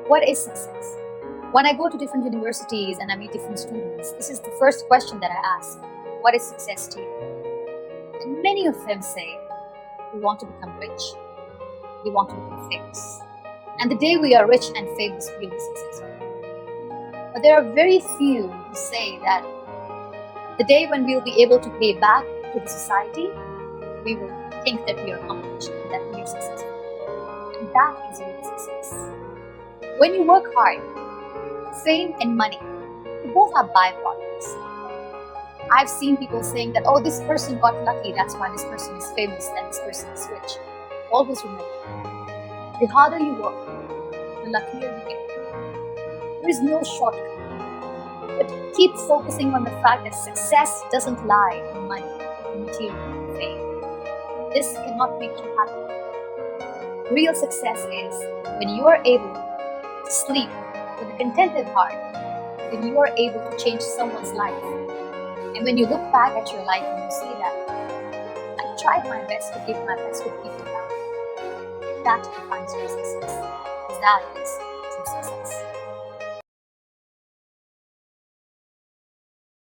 What is success? When I go to different universities and I meet different students, this is the first question that I ask. What is success to you? And many of them say, we want to become rich. We want to become famous. And the day we are rich and famous, we'll be successful. But there are very few who say that the day when we'll be able to pay back to the society, we will think that we are accomplished and that we are successful. And that is real success. When you work hard, fame and money, they both are byproducts. I've seen people saying that, oh, this person got lucky, that's why this person is famous and this person is rich. Always remember, the harder you work, the luckier you get. There is no shortcut. But keep focusing on the fact that success doesn't lie in money, in material, fame. This cannot make you happy. Real success is when you are able to sleep with a contented heart, when you are able to change someone's life. And when you look back at your life and you see that I tried my best to give my best to people around me, that defines your success. Because that is true success.